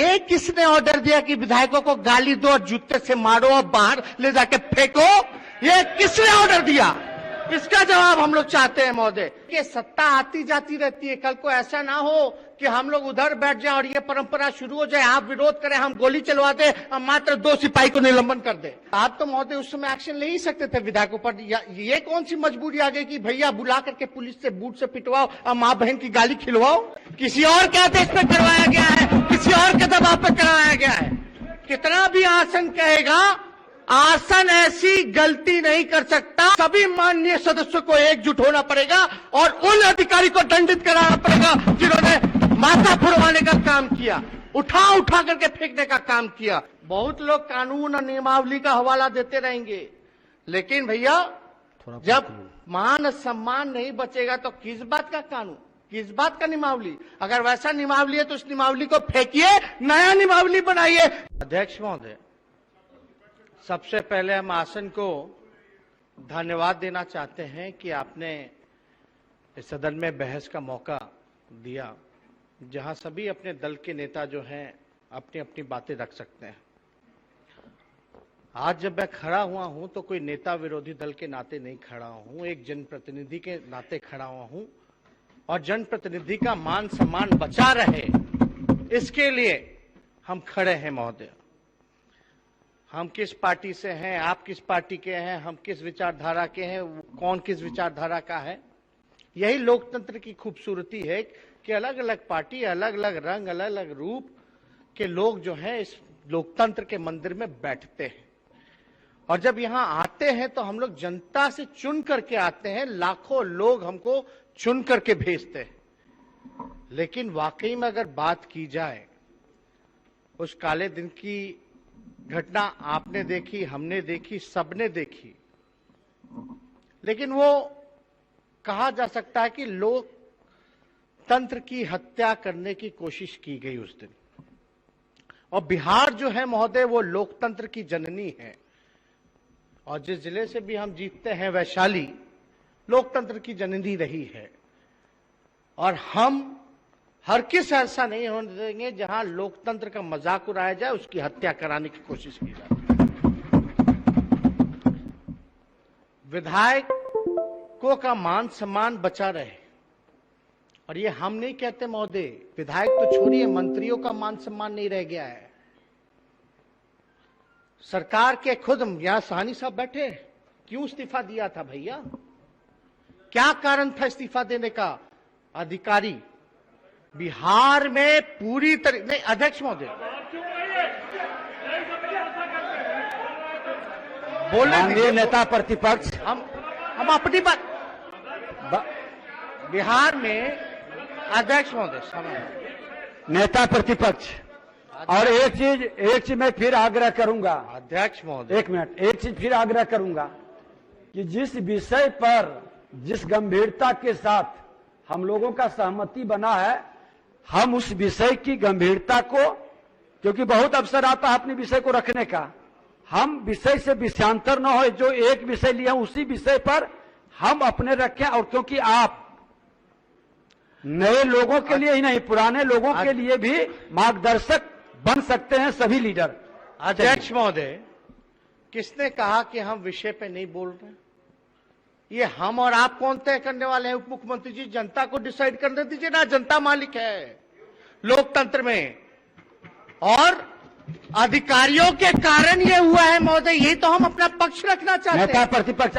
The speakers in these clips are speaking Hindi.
ये किसने ऑर्डर दिया कि विधायकों को गाली दो और जूते से मारो और बाहर ले जाके फेंको? ये किसने ऑर्डर दिया? इसका जवाब हम लोग चाहते हैं महोदय। ये सत्ता आती जाती रहती है, कल को ऐसा ना हो कि हम लोग उधर बैठ जाएं और ये परंपरा शुरू हो जाए, आप विरोध करें, हम गोली चलवा दें और मात्र 2 सिपाही को निलंबन कर दें। आप तो महोदय उस समय एक्शन ले ही सकते थे विधायकों पर। ये कौन सी मजबूरी आ गई कि भैया बुला करके पुलिस से बूट से पिटवाओ और माँ बहन की गाली खिलवाओ? किसी और के आदेश पे करवाया गया है, किसी और के दबाव पे करवाया गया है। कितना भी आसन कहेगा, आसन ऐसी गलती नहीं कर सकता। सभी माननीय सदस्यों को एकजुट होना पड़ेगा और उन अधिकारी को दंडित कराना पड़ेगा जिन्होंने माथा फुड़वाने का काम किया, उठा उठा करके फेंकने का काम किया। बहुत लोग कानून और नियमावली का हवाला देते रहेंगे, लेकिन भैया जब मान सम्मान नहीं बचेगा तो किस बात का कानून, किस बात का नियमावली? अगर वैसा नियमावली है तो उस नियमावली को फेंकिए, नया नियमावली बनाइए। अध्यक्ष महोदय, सबसे पहले हम आसन को धन्यवाद देना चाहते हैं कि आपने इस सदन में बहस का मौका दिया, जहां सभी अपने दल के नेता जो हैं अपनी अपनी बातें रख सकते हैं। आज जब मैं खड़ा हुआ हूं तो कोई नेता विरोधी दल के नाते नहीं खड़ा हूं, एक जनप्रतिनिधि के नाते खड़ा हुआ हूं और जनप्रतिनिधि का मान सम्मान बचा रहे, इसके लिए हम खड़े हैं महोदय। हम किस पार्टी से हैं, आप किस पार्टी के हैं, हम किस विचारधारा के हैं, कौन किस विचारधारा का है, यही लोकतंत्र की खूबसूरती है कि अलग अलग पार्टी, अलग अलग रंग, अलग अलग रूप के लोग जो हैं इस लोकतंत्र के मंदिर में बैठते हैं। और जब यहां आते हैं तो हम लोग जनता से चुन करके आते हैं, लाखों लोग हमको चुन करके भेजते हैं। लेकिन वाकई में अगर बात की जाए, उस काले दिन की घटना आपने देखी, हमने देखी, सबने देखी, लेकिन वो कहा जा सकता है कि लोकतंत्र की हत्या करने की कोशिश की गई उस दिन। और बिहार जो है महोदय वो लोकतंत्र की जननी है, और जिस जिले से भी हम जीतते हैं वैशाली लोकतंत्र की जननी रही है। और हम हर किस ऐसा नहीं होने देंगे जहां लोकतंत्र का मजाक उड़ाया जाए, उसकी हत्या कराने की कोशिश की जाए। विधायकों का मान सम्मान बचा रहे, और ये हम नहीं कहते महोदय, विधायक तो छोड़िए, मंत्रियों का मान सम्मान नहीं रह गया है। सरकार के खुद यहां साहनी साहब बैठे, क्यों इस्तीफा दिया था भैया? क्या कारण था इस्तीफा देने का? अधिकारी बिहार में पूरी तरह नहीं, अध्यक्ष महोदय बोलने नेता प्रतिपक्ष, हम अपनी बात बिहार में अध्यक्ष महोदय समय नेता प्रतिपक्ष। और एक चीज मैं फिर आग्रह करूंगा अध्यक्ष महोदय, एक मिनट, एक चीज फिर आग्रह करूंगा कि जिस विषय पर जिस गंभीरता के साथ हम लोगों का सहमति बना है, हम उस विषय की गंभीरता को, क्योंकि बहुत अवसर आता है अपने विषय को रखने का, हम विषय से विषयांतर न हो, जो एक विषय लिया उसी विषय पर हम अपने रखें। और क्योंकि आप नए लोगों के लिए ही नहीं, पुराने लोगों के लिए भी मार्गदर्शक बन सकते हैं सभी लीडर। अध्यक्ष महोदय, किसने कहा कि हम विषय पे नहीं बोल रहे? ये हम और आप कौन तय करने वाले हैं? उप मुख्यमंत्री जी, जनता को डिसाइड करने दीजिए ना, जनता मालिक है लोकतंत्र में। और अधिकारियों के कारण ये हुआ है महोदय, यही तो हम अपना पक्ष रखना चाहते हैं। प्रतिपक्ष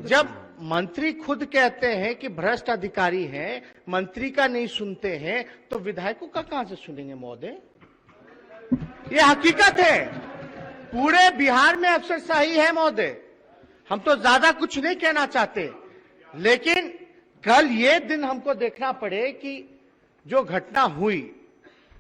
जब मंत्री खुद कहते हैं कि भ्रष्ट अधिकारी हैं, मंत्री का नहीं सुनते हैं, तो विधायकों का कहां से सुनेंगे महोदय? ये हकीकत है, पूरे बिहार में अफसरशाही है महोदय। हम तो ज्यादा कुछ नहीं कहना चाहते, लेकिन कल ये दिन हमको देखना पड़े कि जो घटना हुई,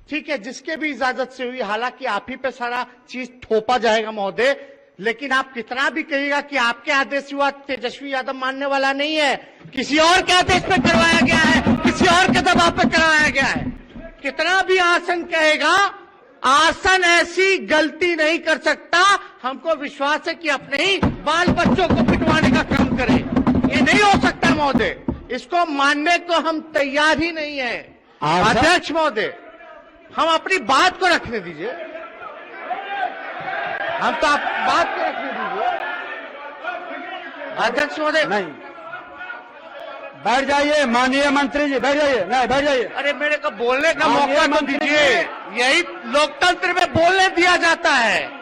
ठीक है, जिसके भी इजाजत से हुई, हालांकि आप ही पे सारा चीज थोपा जाएगा महोदय, लेकिन आप कितना भी कहिएगा कि आपके आदेश हुआ, तेजस्वी यादव मानने वाला नहीं है। किसी और के आदेश पे करवाया गया है, किसी और के दबाव पे करवाया गया है। कितना भी आसन कहेगा, आसन ऐसी गलती नहीं कर सकता। हमको विश्वास है कि अपने ही बाल बच्चों को पिटवाने का काम करे। ये नहीं हो सकता महोदय, इसको मानने को हम तैयार ही नहीं है। अध्यक्ष महोदय, हम अपनी बात को रखने दीजिए, हम तो आप बात को रखने दीजिए। अध्यक्ष महोदय, नहीं, बैठ जाइए माननीय मंत्री जी, बैठ जाइए, नहीं बैठ जाइए। अरे मेरे को बोलने का माननीय मौका तो मंत्री दीजिए, यही लोकतंत्र में बोलने दिया जाता है,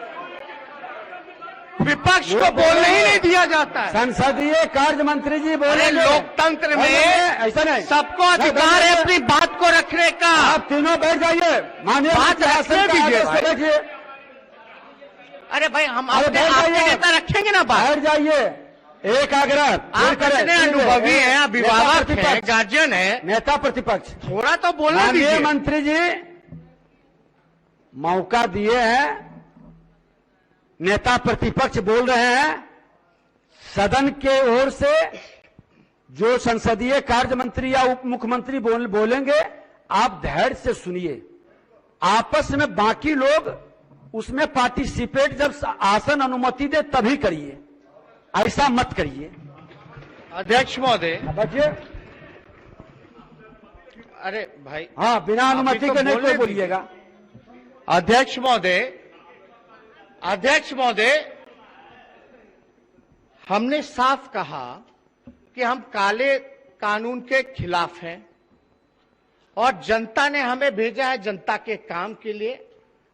विपक्ष को बोलने ही नहीं दिया जाता है। संसदीय कार्य मंत्री जी बोले। अरे लोकतंत्र में ऐसा नहीं, सबको अधिकार है अपनी बात को रखने का। आप तीनों बैठ जाइए, माननीय बात मंत्री रखने आसन पे दीजिए आगे से भाई। बैठिए। अरे भाई हम अरे अपने बैठ आपके जाइए। नेता रखेंगे ना बात। बैठ जाइए, एक आग्रह। आप इतने अनुभवी हैं, अभिभावक हैं, गार्जियन है, नेता प्रतिपक्ष, थोड़ा तो बोलने माननीय दीजिए। मंत्री जी मौका दिए हैं, नेता प्रतिपक्ष बोल रहे हैं, सदन के ओर से जो संसदीय कार्य मंत्री या उप मुख्यमंत्री बोलेंगे आप धैर्य से सुनिए, आपस में बाकी लोग उसमें पार्टिसिपेट जब आसन अनुमति दे तभी करिए, ऐसा मत करिए। अध्यक्ष महोदय, बचिए। अरे भाई, हाँ, बिना अनुमति अभी तो के नहीं बोलने कोई बोलिएगा। अध्यक्ष महोदय, अध्यक्ष महोदय, हमने साफ कहा कि हम काले कानून के खिलाफ हैं और जनता ने हमें भेजा है जनता के काम के लिए,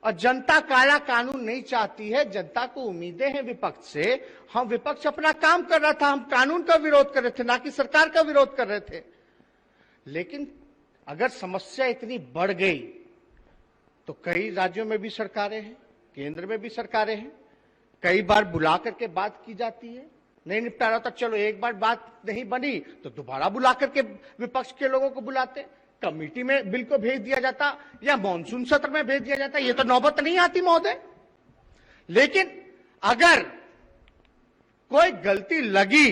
और जनता काला कानून नहीं चाहती है। जनता को उम्मीदें हैं विपक्ष से। हम विपक्ष अपना काम कर रहा था, हम कानून का विरोध कर रहे थे, ना कि सरकार का विरोध कर रहे थे। लेकिन अगर समस्या इतनी बढ़ गई तो कई राज्यों में भी सरकारें हैं, केंद्र में भी सरकारें हैं, कई बार बुला करके बात की जाती है, नहीं निपटा रहा था, चलो एक बार बात नहीं बनी तो दोबारा बुला करके विपक्ष के लोगों को बुलाते, कमेटी में बिल को भेज दिया जाता या मॉनसून सत्र में भेज दिया जाता। ये तो नौबत नहीं आती महोदय। लेकिन अगर कोई गलती लगी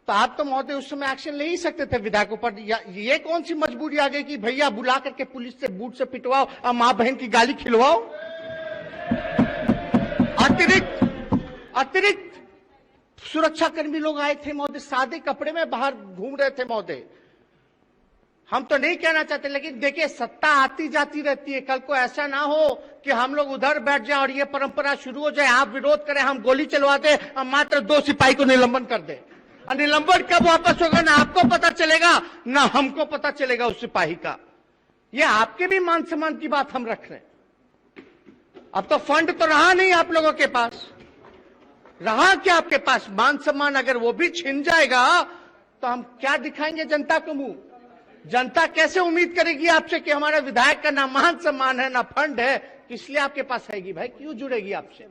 तो आप तो महोदय उस समय एक्शन ले ही सकते थे विधायकों पर। ये कौन सी मजबूरी आ गई कि भैया बुला करके पुलिस से बूट से पिटवाओ और मां बहन की गाली खिलवाओ। अतिरिक्त सुरक्षाकर्मी लोग आए थे महोदय, सादे कपड़े में बाहर घूम रहे थे महोदय। हम तो नहीं कहना चाहते, लेकिन देखिए सत्ता आती जाती रहती है। कल को ऐसा ना हो कि हम लोग उधर बैठ जाए और ये परंपरा शुरू हो जाए, आप विरोध करें, हम गोली चलवा दे और मात्र 2 सिपाही को निलंबन कर दे। और निलंबन कब वापस होगा ना आपको पता चलेगा ना हमको पता चलेगा उस सिपाही का। ये आपके भी मान सम्मान की बात हम रख रहे हैं। अब तो फंड तो रहा नहीं आप लोगों के पास, रहा क्या आपके पास? मान सम्मान अगर वो भी छिन जाएगा तो हम क्या दिखाएंगे जनता को मुंह? जनता कैसे उम्मीद करेगी आपसे कि हमारे विधायक का ना मान सम्मान है ना फंड है, किस लिए आपके पास आएगी भाई? क्यों जुड़ेगी आपसे?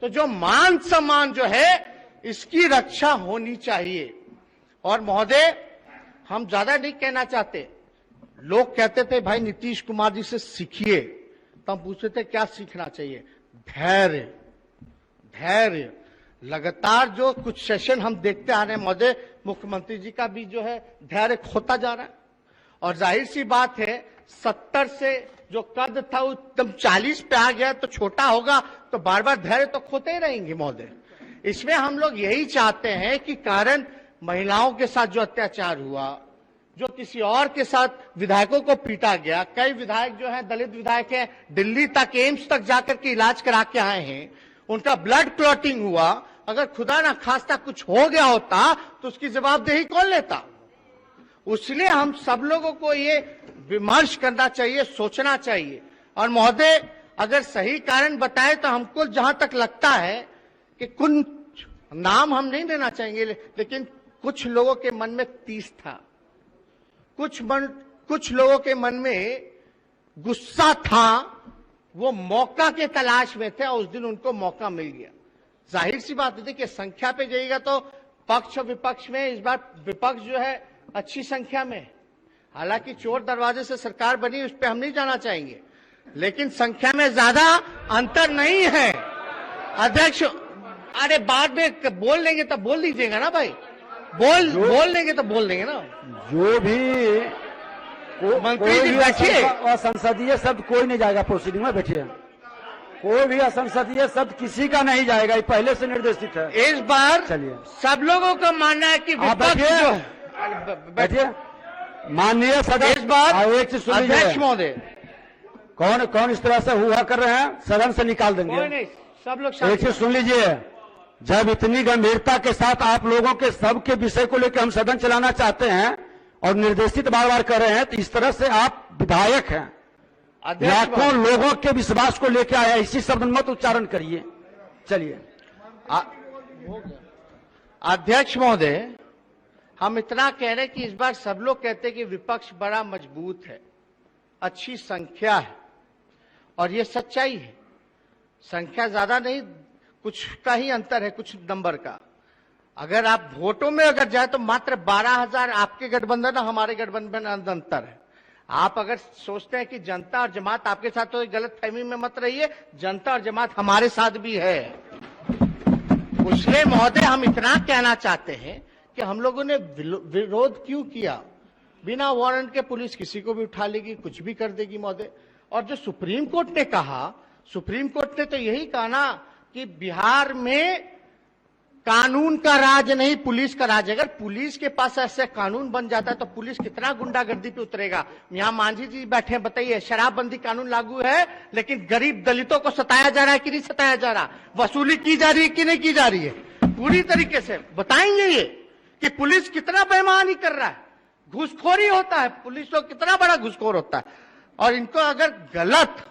तो जो मान सम्मान जो है इसकी रक्षा होनी चाहिए। और महोदय, हम ज्यादा नहीं कहना चाहते। लोग कहते थे भाई नीतीश कुमार जी से सीखिए, तो हम पूछते थे क्या सीखना चाहिए? धैर्य। धैर्य। लगातार जो कुछ सेशन हम देखते आ रहे हैं महोदय, मुख्यमंत्री जी का भी जो है धैर्य खोता जा रहा है। और जाहिर सी बात है 70 से जो कद था वो एकदम 40 पे आ गया, तो छोटा होगा तो बार बार धैर्य तो खोते ही रहेंगे महोदय। इसमें हम लोग यही चाहते हैं कि कारण महिलाओं के साथ जो अत्याचार हुआ, जो किसी और के साथ विधायकों को पीटा गया, कई विधायक जो है दलित विधायक है, दिल्ली तक एम्स तक जाकर के इलाज करा के आए हैं, उनका ब्लड क्लॉटिंग हुआ। अगर खुदा ना खास्ता कुछ हो गया होता तो उसकी जवाबदेही कौन लेता? इसलिए हम सब लोगों को ये विमर्श करना चाहिए, सोचना चाहिए। और महोदय, अगर सही कारण बताए तो हमको जहां तक लगता है कि कुछ नाम हम नहीं देना चाहेंगे, लेकिन कुछ लोगों के मन में तीस था, कुछ लोगों के मन में गुस्सा था, वो मौका के तलाश में थे और उस दिन उनको मौका मिल गया। जाहिर सी बात है कि संख्या पे जाइएगा तो पक्ष और विपक्ष में इस बार विपक्ष जो है अच्छी संख्या में, हालांकि चोर दरवाजे से सरकार बनी उस पर हम नहीं जाना चाहेंगे, लेकिन संख्या में ज्यादा अंतर नहीं है। अध्यक्ष, अरे बाद में बोल लेंगे तब बोल दीजिएगा ना भाई, बोल लेंगे तो बोल देंगे ना। जो भी मंत्री जी बैठिए। असंसदीय शब्द कोई नहीं जाएगा प्रोसीडिंग में, बैठिए। कोई भी असंसदीय शब्द किसी का नहीं जाएगा, ये पहले से निर्देशित है। इस बार चलिए, सब लोगों का मानना है कि विपक्ष जो बैठिए। माननीय सदस्य, इस बार एक चीज सुन लीजिए। अध्यक्ष महोदय, कौन कौन इस तरह से हुआ कर रहे हैं, सदन से निकाल कोई देंगे। नहीं, सब लोग एक शांत। चीज सुन लीजिए, जब इतनी गंभीरता के साथ आप लोगों के सबके विषय को लेकर हम सदन चलाना चाहते हैं और निर्देशित बार बार कर रहे हैं, तो इस तरह से आप विधायक हैं, अध्यक्ष लाखों लोगों के विश्वास को लेकर आया, इसी शब्द मत उच्चारण करिए। चलिए। अध्यक्ष महोदय, हम इतना कह रहे हैं कि इस बार सब लोग कहते हैं कि विपक्ष बड़ा मजबूत है, अच्छी संख्या है, और ये सच्चाई है। संख्या ज्यादा नहीं, कुछ का ही अंतर है, कुछ नंबर का। अगर आप वोटों में अगर जाए तो मात्र 12,000 आपके गठबंधन और हमारे गठबंधन में अंतर है। आप अगर सोचते हैं कि जनता और जमात आपके साथ, तो गलत फहमी में मत रहिए, जनता और जमात हमारे साथ भी है। इसलिए महोदय हम इतना कहना चाहते हैं कि हम लोगों ने विरोध क्यों किया। बिना वारंट के पुलिस किसी को भी उठा लेगी, कुछ भी कर देगी महोदय। और जो सुप्रीम कोर्ट ने कहा, सुप्रीम कोर्ट ने तो यही कहा ना कि बिहार में कानून का राज नहीं, पुलिस का राज है। अगर पुलिस के पास ऐसे कानून बन जाता है तो पुलिस कितना गुंडागर्दी पे उतरेगा। यहाँ मांझी जी बैठे हैं, बताइए, शराबबंदी कानून लागू है, लेकिन गरीब दलितों को सताया जा रहा है कि नहीं सताया जा रहा, वसूली की जा रही है कि नहीं की जा रही है, पूरी तरीके से बताएंगे ये कि पुलिस कितना बेईमानी कर रहा है, घूसखोरी होता है, पुलिस लोग कितना बड़ा घूसखोर होता है। और इनको अगर गलत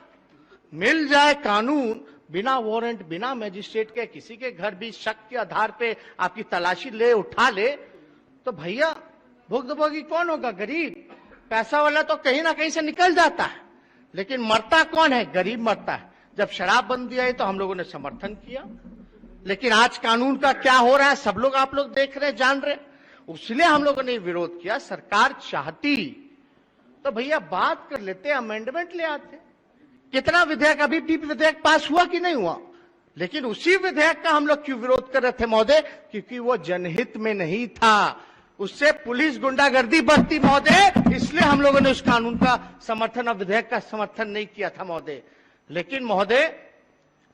मिल जाए कानून, बिना वारंट, बिना मजिस्ट्रेट के किसी के घर भी शक के आधार पे आपकी तलाशी ले, उठा ले, तो भैया भुगतभोगी कौन होगा? गरीब। पैसा वाला तो कहीं ना कहीं से निकल जाता है, लेकिन मरता कौन है? गरीब मरता है। जब शराबबंदी आई तो हम लोगों ने समर्थन किया, लेकिन आज कानून का क्या हो रहा है सब लोग, आप लोग देख रहे, जान रहे, उसलिए हम लोगों ने विरोध किया। सरकार चाहती तो भैया बात कर लेते, अमेंडमेंट ले आते। कितना विधेयक, अभी भी विधेयक पास हुआ कि नहीं हुआ, लेकिन उसी विधेयक का हम लोग क्यों विरोध कर रहे थे महोदय? क्योंकि वो जनहित में नहीं था, उससे पुलिस गुंडागर्दी बढ़ती महोदय, इसलिए हम लोगों ने उस कानून का समर्थन और विधेयक का समर्थन नहीं किया था महोदय। लेकिन महोदय,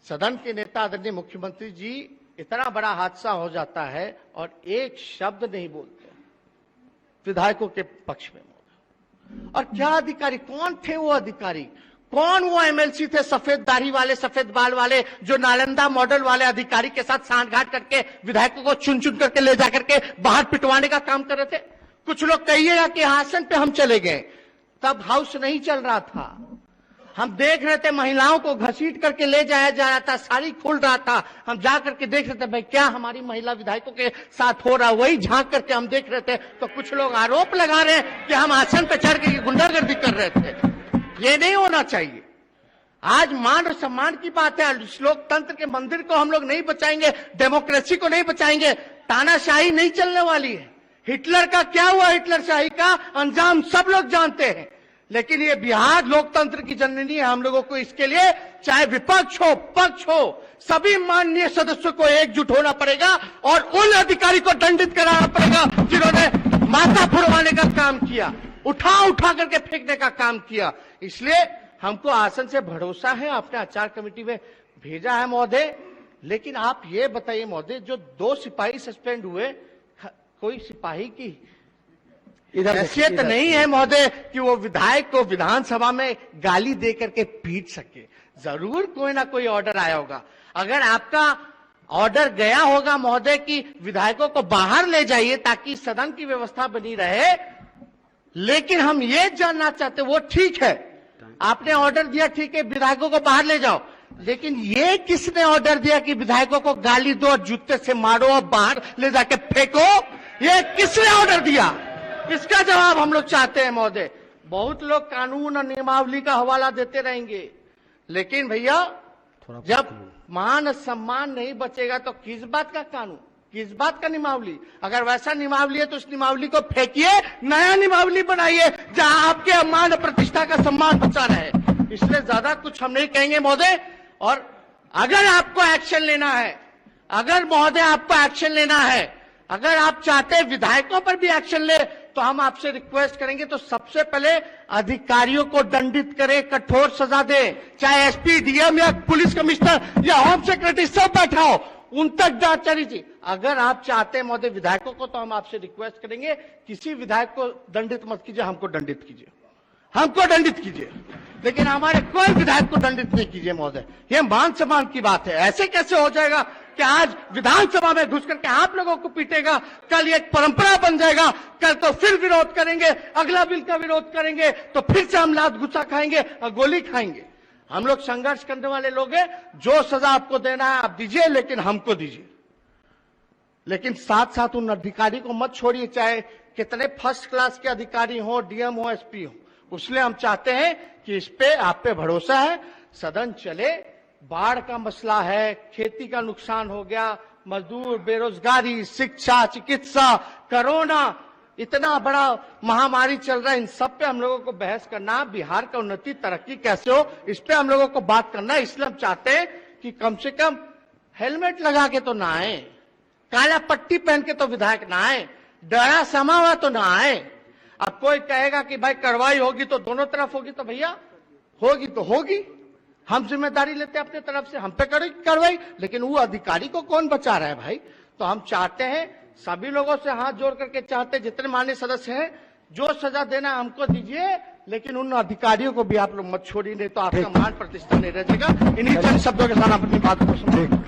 सदन के नेता आदरणीय मुख्यमंत्री जी, इतना बड़ा हादसा हो जाता है और एक शब्द नहीं बोलते विधायकों के पक्ष में महोदय। और क्या अधिकारी, कौन थे वो अधिकारी, कौन वो एमएलसी थे सफेद दाढ़ी वाले, सफेद बाल वाले, जो नालंदा मॉडल वाले अधिकारी के साथ सांठगांठ करके विधायकों को चुन चुन करके ले जाकर के बाहर पिटवाने का काम कर रहे थे? कुछ लोग कहिएगा कि आसन पे हम चले गए, तब हाउस नहीं चल रहा था, हम देख रहे थे महिलाओं को घसीट करके ले जाया जा रहा था, साड़ी खुल रहा था, हम जा करके देख रहे थे भाई क्या हमारी महिला विधायकों के साथ हो रहा है, वही झांक करके हम देख रहे थे। तो कुछ लोग आरोप लगा रहे हैं कि हम आसन पे चढ़ के गुंडागर्दी कर रहे थे। ये नहीं होना चाहिए। आज मान और सम्मान की बात है, लोकतंत्र के मंदिर को हम लोग नहीं बचाएंगे, डेमोक्रेसी को नहीं बचाएंगे, तानाशाही नहीं चलने वाली है। हिटलर का क्या हुआ, हिटलरशाही का अंजाम सब लोग जानते हैं। लेकिन ये बिहार लोकतंत्र की जननी है, हम लोगों को इसके लिए चाहे विपक्ष हो पक्ष हो, सभी माननीय सदस्यों को एकजुट होना पड़ेगा और उन अधिकारी को दंडित कराना पड़ेगा जिन्होंने माथा फुड़वाने का काम किया, उठा उठा करके फेंकने का काम किया। इसलिए हमको आसन से भरोसा है, आपने आचार कमेटी में भेजा है महोदय। लेकिन आप ये बताइए महोदय, जो 2 सिपाही सस्पेंड हुए, कोई सिपाही की हैसियत नहीं है महोदय कि वो विधायक को विधानसभा में गाली दे करके पीट सके। जरूर कोई ना कोई ऑर्डर आया होगा। अगर आपका ऑर्डर गया होगा महोदय कि विधायकों को बाहर ले जाइए ताकि सदन की व्यवस्था बनी रहे, लेकिन हम ये जानना चाहते, वो ठीक है आपने ऑर्डर दिया, ठीक है विधायकों को बाहर ले जाओ, लेकिन ये किसने ऑर्डर दिया कि विधायकों को गाली दो और जूते से मारो और बाहर ले जाके फेंको? ये किसने ऑर्डर दिया? इसका जवाब हम लोग चाहते हैं महोदय। बहुत लोग कानून और नियमावली का हवाला देते रहेंगे, लेकिन भैया जब मान और सम्मान नहीं बचेगा तो किस बात का कानून, किस बात का नियमावली? अगर वैसा नियमावली है तो उस नियमावली को फेंकिए, नया नियमावली बनाइए जहां आपके सम्मान और प्रतिष्ठा का सम्मान बचा रहे। इसलिए ज्यादा कुछ हम नहीं कहेंगे महोदय। और अगर आपको एक्शन लेना है, अगर महोदय आपको एक्शन लेना है, अगर आप चाहते हैं विधायकों पर भी एक्शन ले, तो हम आपसे रिक्वेस्ट करेंगे तो सबसे पहले अधिकारियों को दंडित करें, कठोर सजा दें, चाहे एसपी, डीएम या पुलिस कमिश्नर या होम सेक्रेटरी सब बैठा हो, उन तक जांच चली थी। अगर आप चाहते हैं महोदय विधायकों को, तो हम आपसे रिक्वेस्ट करेंगे किसी विधायक को दंडित मत कीजिए, हमको दंडित कीजिए। हमको दंडित कीजिए, लेकिन हमारे कोई विधायक को दंडित नहीं कीजिए महोदय। ये मान सम्मान की बात है। ऐसे कैसे हो जाएगा कि आज विधानसभा में घुस करके आप लोगों को पीटेगा, कल एक परंपरा बन जाएगा, कल तो फिर विरोध करेंगे, अगला बिल का विरोध करेंगे तो फिर से हम लात गुस्सा खाएंगे और गोली खाएंगे। हम लोग संघर्ष करने वाले लोग हैं। जो सजा आपको देना है आप दीजिए, लेकिन हमको दीजिए। लेकिन साथ साथ उन अधिकारी को मत छोड़िए, चाहे कितने फर्स्ट क्लास के अधिकारी हो, डीएम हो, एसपी हो। उसलिए हम चाहते हैं कि इस पे आप पे भरोसा है, सदन चले। बाढ़ का मसला है, खेती का नुकसान हो गया, मजदूर, बेरोजगारी, शिक्षा, चिकित्सा, कोरोना, इतना बड़ा महामारी चल रहा है। इन सब पे हम लोगों को बहस करना, बिहार का उन्नति तरक्की कैसे हो, इस पे हम लोगों को बात करना। इसलिए हम चाहते हैं कि कम से कम हेलमेट लगा के तो ना आए, काला पट्टी पहन के तो विधायक ना आए, डरा समा हुआ तो ना आए। अब कोई कहेगा कि भाई कार्रवाई होगी तो दोनों तरफ होगी, तो भैया होगी तो होगी, हम जिम्मेदारी लेते हैं अपने तरफ से, हम पे करेगी कार्रवाई। लेकिन वो अधिकारी को कौन बचा रहा है भाई? तो हम चाहते हैं, सभी लोगों से हाथ जोड़ करके चाहते हैं, जितने माननीय सदस्य हैं, जो सजा देना हमको दीजिए, लेकिन उन अधिकारियों को भी आप लोग मत छोड़िए, नहीं तो आपका मान प्रतिष्ठा नहीं रहेगा। इन्हीं चंद शब्दों के साथ अपनी बात को समझेंगे।